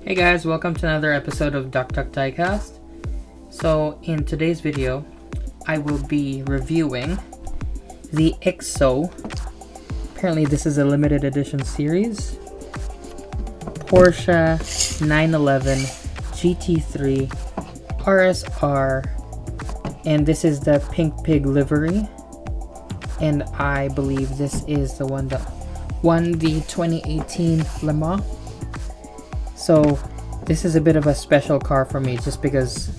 Hey guys, welcome to another episode of Diecast. So in today's video, I will be reviewing the XO. Apparently this is a limited edition series. Porsche 911 GT3 RSR, and this is the Pink Pig livery. And I believe this is the one that won the 2018 Le Mans. So this is a bit of a special car for me just because,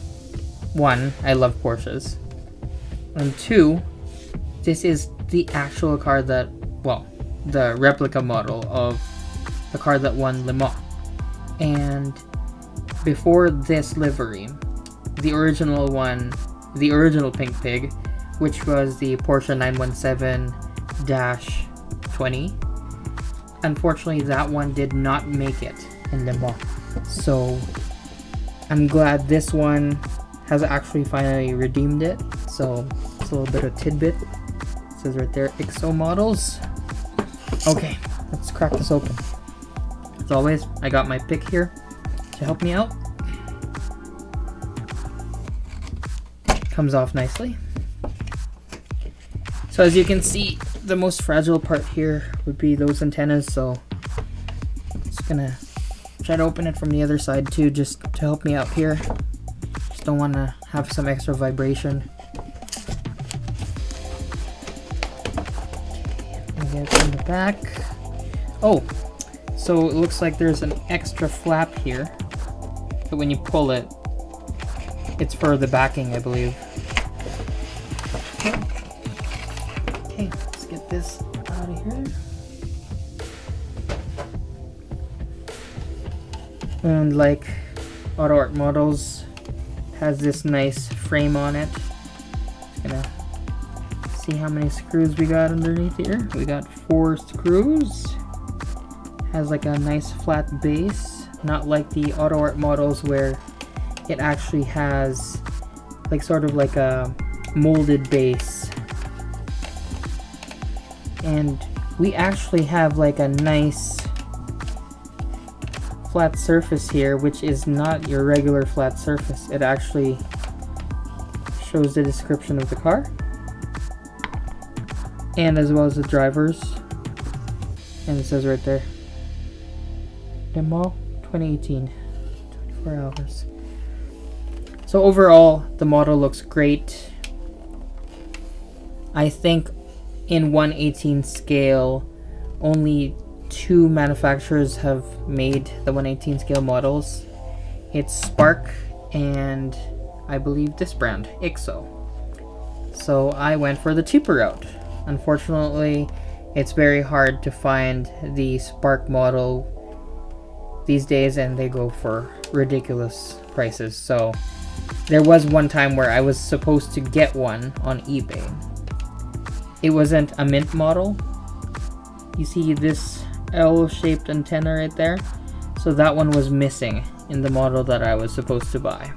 one, I love Porsches, and two, this is the actual car that, well, the replica model of the car that won Le Mans. And before this livery, the original one, the original Pink Pig, which was the Porsche 917-20, unfortunately that one did not make it in Le Mans. So I'm glad this one has actually finally redeemed it. So it's a little bit of tidbit. It says right there, XO models. Okay, let's crack this open. As always, I got my pick here to help me out. Comes off nicely. So as you can see, the most fragile part here would be those antennas, so just gonna try to open it from the other side too, just to help me out here. Just don't want to have some extra vibration. Get it from the back. Oh, so it looks like there's an extra flap here, but when you pull it, it's for the backing, I believe. Okay, let's get this out of here. And like Auto Art Models, has this nice frame on it. Just gonna see how many screws we got underneath here. We got 4 screws. Has like a nice flat base, not like the Auto Art Models where it actually has like sort of like a molded base. And we actually have like a nice flat surface here, which is not your regular flat surface. It actually shows the description of the car, and as well as the drivers, and it says right there, Le Mans 2018, 24 hours. So overall, the model looks great. I think in 1/18 scale, only 2 manufacturers have made the 1/18 scale models. It's Spark and I believe this brand, XO. So I went for the cheaper route. Unfortunately, it's very hard to find the Spark model these days, and they go for ridiculous prices. So there was one time where I was supposed to get one on eBay. It wasn't a mint model. You see this L-shaped antenna right there, so that one was missing in the model that I was supposed to buy.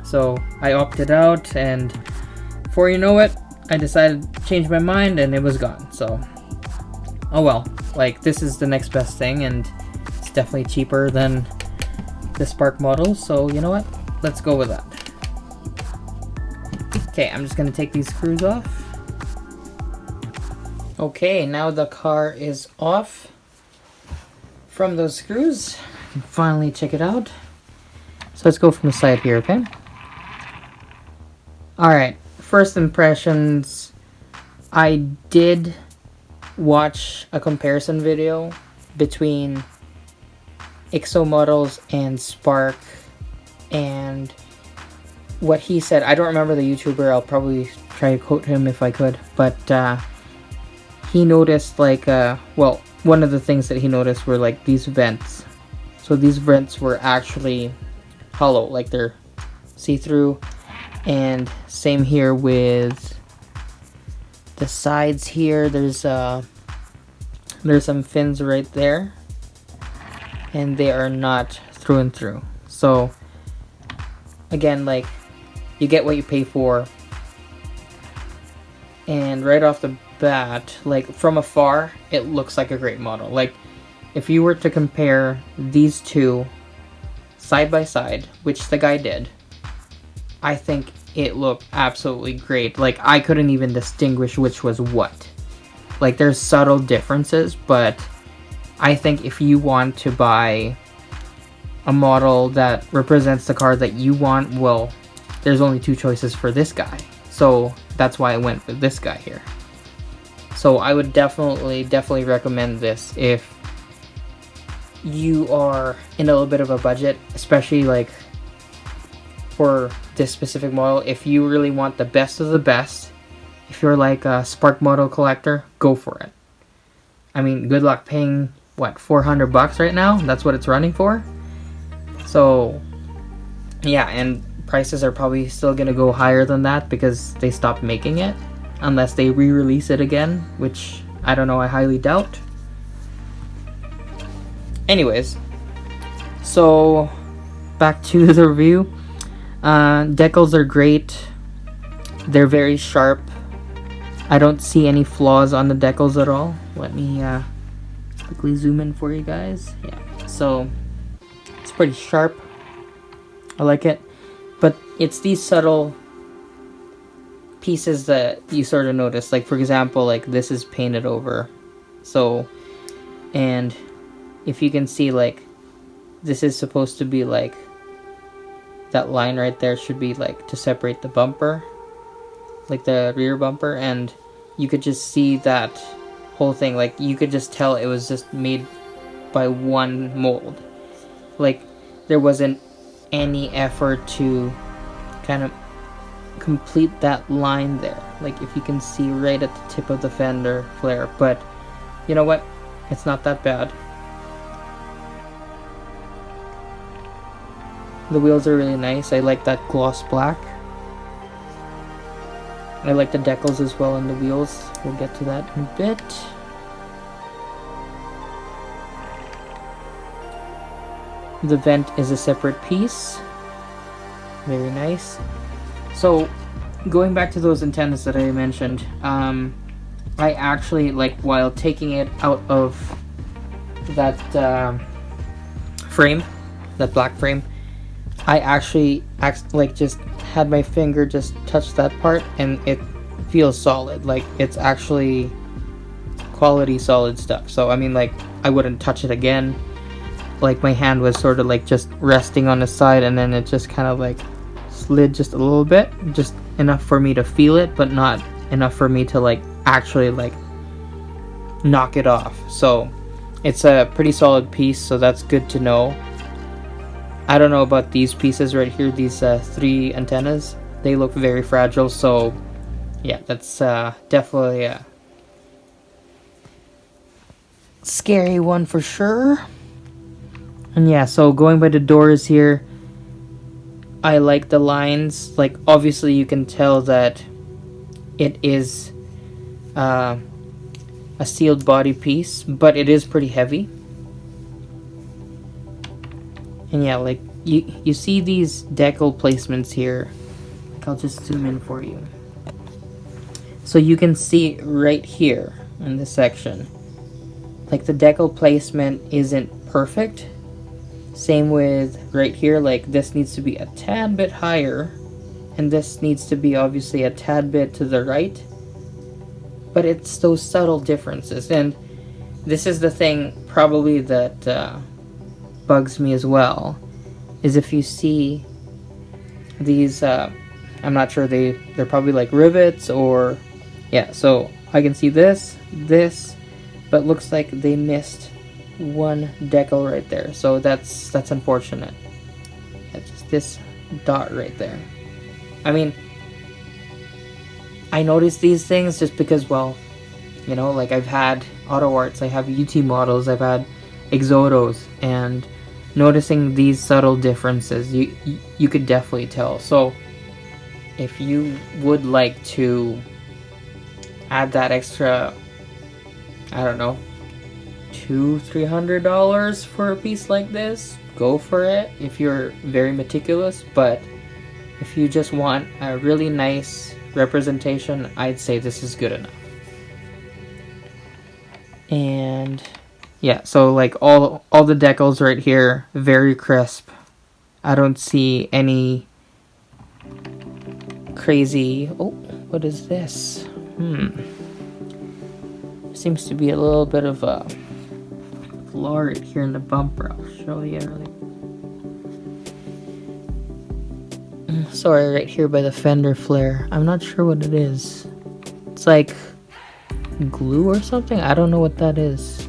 So I opted out, and before you know it, I decided to change my mind and it was gone. So oh well, like, this is the next best thing, and it's definitely cheaper than the Spark model, so you know what, let's go with that. Okay, I'm just gonna take these screws off. Okay, now the car is off from those screws. I can finally check it out. So let's go from the side here, okay? Alright, first impressions. I did watch a comparison video between XO models and Spark, and what he said, I don't remember the YouTuber, I'll probably try to quote him if I could, but he noticed like, well, one of the things that he noticed were like these vents. So these vents were actually hollow, like they're see-through. And same here with the sides here. There's some fins right there, and they are not through and through. So again, like, you get what you pay for. And right off the bat, like from afar, it looks like a great model. Like if you were to compare these two side by side, which the guy did, I think it looked absolutely great. Like, I couldn't even distinguish which was what. Like, there's subtle differences, but I think if you want to buy a model that represents the car that you want, well, there's only two choices for this guy. So that's why I went with this guy here. So I would definitely recommend this if you are in a little bit of a budget, especially like for this specific model. If you really want the best of the best, if you're like a Spark model collector, go for it. I mean, good luck paying, what, $400 right now? That's what it's running for. So yeah, and prices are probably still gonna go higher than that because they stopped making it, unless they re-release it again, which I don't know, I highly doubt. Anyways, so back to the review. Decals are great. They're very sharp. I don't see any flaws on the decals at all. Let me quickly zoom in for you guys. Yeah, so it's pretty sharp. I like it. But it's these subtle pieces that you sort of notice. Like, for example, like this is painted over. So, and if you can see, like, this is supposed to be like, that line right there should be like to separate the bumper, like the rear bumper, and you could just see that whole thing. Like, you could just tell it was just made by one mold. Like, there wasn't any effort to kind of complete that line there, like if you can see right at the tip of the fender flare. But you know what, it's not that bad. The wheels are really nice. I like that gloss black. I like the decals as well on the wheels. We'll get to that in a bit. The vent is a separate piece. Very nice. So, going back to those antennas that I mentioned, I actually, like, while taking it out of that frame, that black frame, I actually like just had my finger just touch that part, and it feels solid. Like, it's actually quality solid stuff. So I mean, like, I wouldn't touch it again. Like, my hand was sort of like just resting on the side, and then it just kind of like slid just a little bit, just enough for me to feel it, but not enough for me to like actually like knock it off. So it's a pretty solid piece, so that's good to know. I don't know about these pieces right here, these three antennas. They look very fragile, so yeah, that's definitely a scary one for sure. And yeah, so going by the doors here, I like the lines. Like, obviously you can tell that it is a sealed body piece, but it is pretty heavy. And yeah, like, you see these decal placements here. Like, I'll just zoom in for you. So you can see right here in this section, like, the decal placement isn't perfect. Same with right here, like, this needs to be a tad bit higher, and this needs to be obviously a tad bit to the right. But it's those subtle differences, and this is the thing probably that bugs me as well, is if you see these, I'm not sure, they're probably like rivets, or yeah, so I can see this, but looks like they missed one decal right there, so that's unfortunate. It's just this dot right there. I mean, I noticed these things just because, well, you know, like, I've had auto arts, I have UT models, I've had Exodos, and noticing these subtle differences, you could definitely tell. So if you would like to add that extra, I don't know, $200-300 for a piece like this, go for it if you're very meticulous. But if you just want a really nice representation, I'd say this is good enough. And yeah, so like all the decals right here, very crisp, I don't see any crazy... Oh, what is this? Seems to be a little bit of a flaw right here in the bumper. I'll show you. Sorry, right here by the fender flare. I'm not sure what it is. It's like glue or something? I don't know what that is.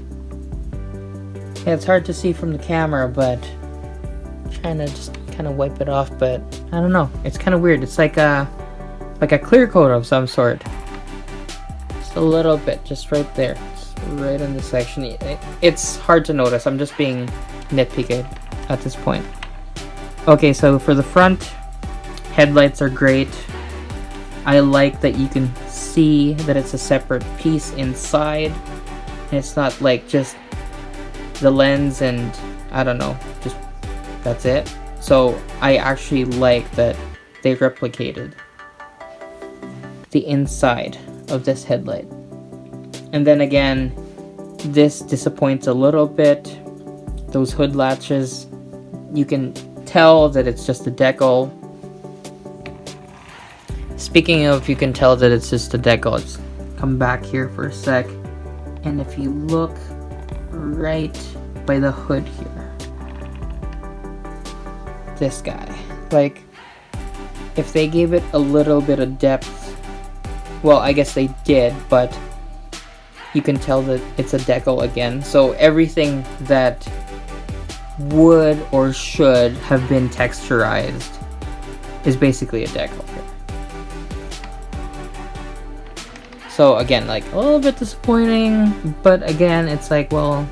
Yeah, it's hard to see from the camera, but I'm trying to just kind of wipe it off, but I don't know. It's kind of weird. It's like a clear coat of some sort. Just a little bit, just right there. Just right in the section. It's hard to notice. I'm just being nitpicky at this point. Okay, so for the front, headlights are great. I like that you can see that it's a separate piece inside. And it's not like just the lens and I don't know, just that's it. So I actually like that they replicated the inside of this headlight. And then again, this disappoints a little bit. Those hood latches, you can tell that it's just a decal. Speaking of, you can tell that it's just a decal. Let's come back here for a sec. And if you look right by the hood here, this guy, like, if they gave it a little bit of depth, well, I guess they did, but you can tell that it's a decal again. So everything that would or should have been texturized is basically a decal here. So again, like a little bit disappointing, but again, it's like, well,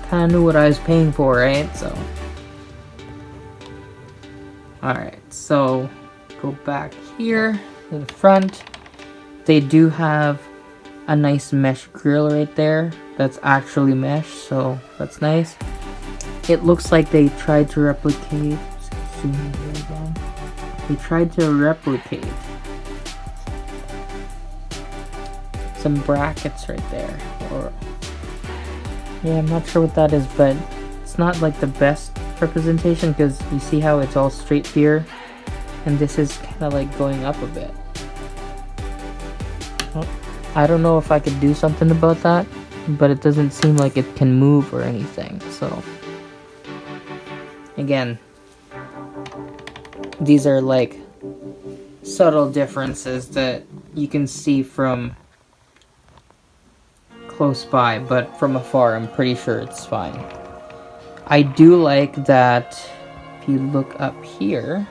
kind of knew what I was paying for, right? So, alright, so go back here to the front. They do have a nice mesh grille right there. That's actually mesh, so that's nice. It looks like they tried to replicate. They tried to replicate some brackets right there, or yeah, I'm not sure what that is, but it's not like the best representation because you see how it's all straight here, and this is kind of like going up a bit. Well, I don't know if I could do something about that, but it doesn't seem like it can move or anything. So again, these are like subtle differences that you can see from close by, but from afar I'm pretty sure it's fine. I do like that if you look up here,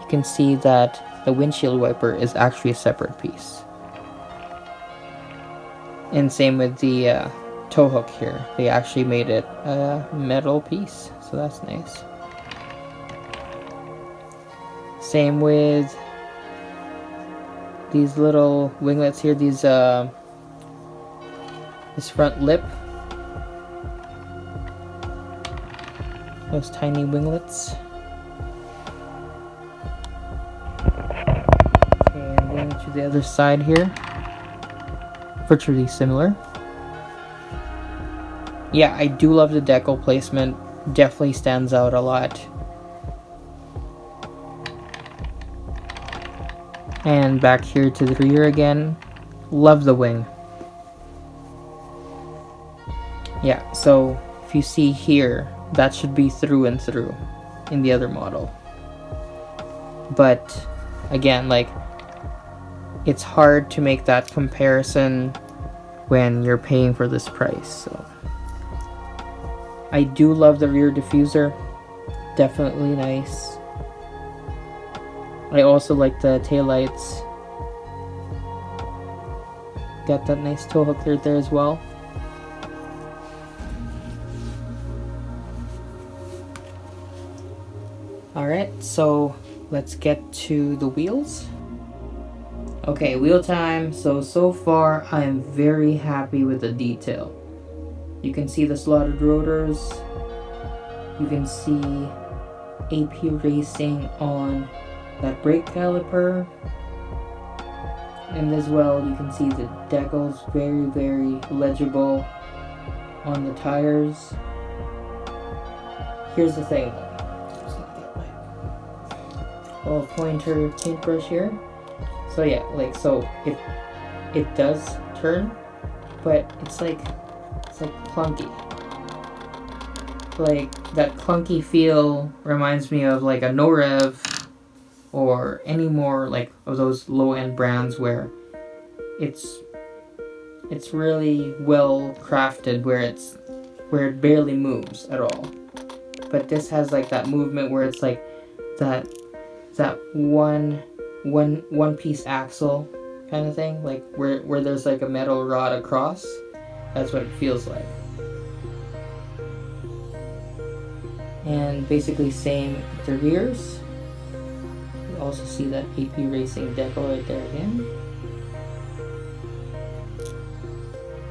you can see that the windshield wiper is actually a separate piece. And same with the tow hook here. They actually made it a metal piece, so that's nice. Same with these little winglets here, these this front lip, those tiny winglets. Okay, and then to the other side here, virtually similar. Yeah, I do love the decal placement, definitely stands out a lot. And back here to the rear again, love the wing. Yeah, so if you see here, that should be through and through in the other model. But again, like, it's hard to make that comparison when you're paying for this price. So I do love the rear diffuser, definitely nice. I also like the taillights. Got that nice tow hook right there as well. Alright, so let's get to the wheels. Okay, wheel time. So far I am very happy with the detail. You can see the slotted rotors. You can see AP Racing on that brake caliper. And as well, you can see the decals very, very legible on the tires. Here's the thing though. Just gonna get my little pointer paintbrush here. So yeah, like, so it does turn, but it's like clunky. Like, that clunky feel reminds me of like a no rev or any more like of those low end brands where it's really well crafted, where it barely moves at all. But this has like that movement where it's like that one piece axle kind of thing, like where there's like a metal rod across. That's what it feels like. And basically same with the rears. You also see that AP Racing decal right there again.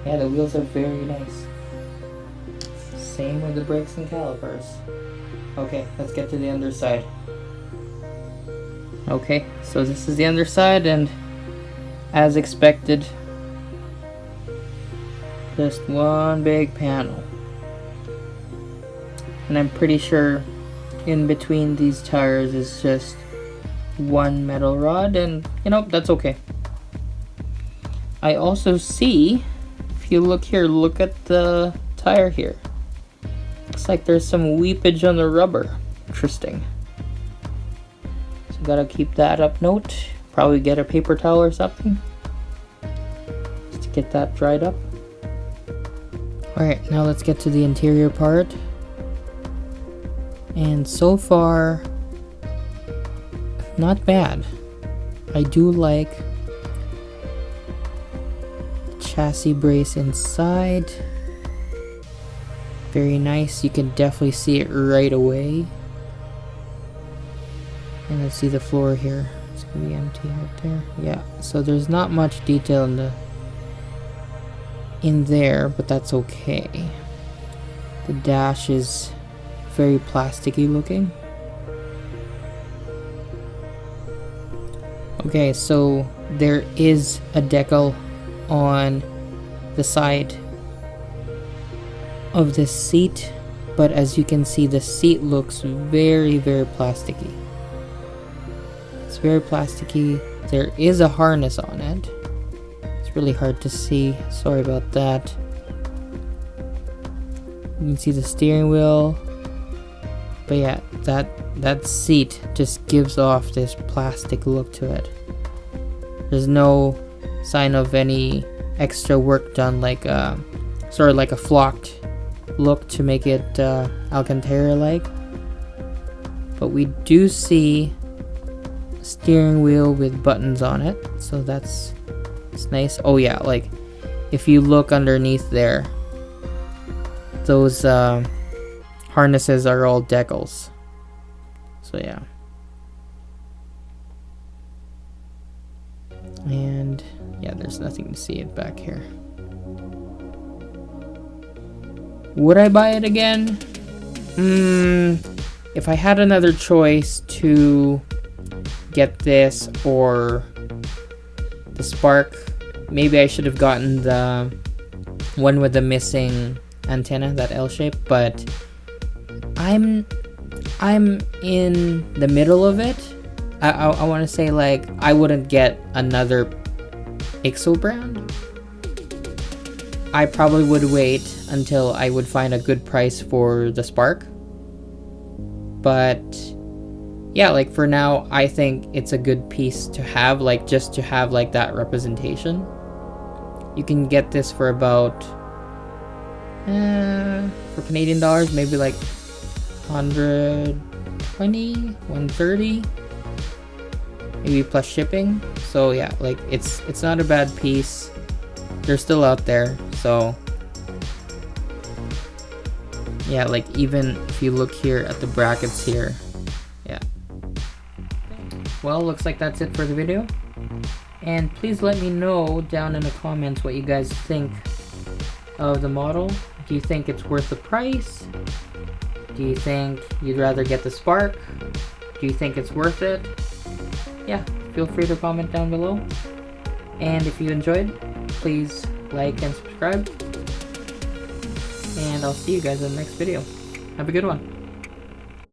Yeah, the wheels are very nice. Same with the brakes and calipers. Okay, let's get to the underside. Okay, so this is the underside, and as expected, just one big panel. And I'm pretty sure in between these tires is just one metal rod, and you know, that's okay. I also see, if you look here, look at the tire here. Looks like there's some weepage on the rubber. Interesting. So gotta keep that up note. Probably get a paper towel or something just to get that dried up. Alright, now let's get to the interior part. And so far, not bad. I do like chassis brace inside. Very nice. You can definitely see it right away. And let's see the floor here. It's gonna be empty right there. Yeah, so there's not much detail in there, but that's okay. The dash is very plasticky looking. Okay, so there is a decal on the side of this seat, but as you can see, the seat looks very plasticky. It's very plasticky. There is a harness on it. It's really hard to see, sorry about that. You can see the steering wheel, but yeah, that seat just gives off this plastic look to it. There's no sign of any extra work done, like sort of like a flocked look to make it Alcantara like. But we do see a steering wheel with buttons on it, so that's nice. Oh yeah, like if you look underneath there, those harnesses are all decals. So yeah. And yeah, there's nothing to see it back here. Would I buy it again? If I had another choice to get this or the Spark, maybe I should have gotten the one with the missing antenna, that L shape, but I'm in the middle of it. I want to say, like, I wouldn't get another IXO brand. I probably would wait until I would find a good price for the Spark. But yeah, like for now, I think it's a good piece to have, like just to have like that representation. You can get this for about for Canadian dollars, maybe like 120, 130, maybe plus shipping. So yeah, like it's not a bad piece. They're still out there, so yeah, like even if you look here at the brackets here, yeah. Well, looks like that's it for the video, and please let me know down in the comments what you guys think of the model. Do you think it's worth the price? Do you think you'd rather get the Spark? Do you think it's worth it? Yeah, feel free to comment down below. And if you enjoyed, please like and subscribe. And I'll see you guys in the next video. Have a good one.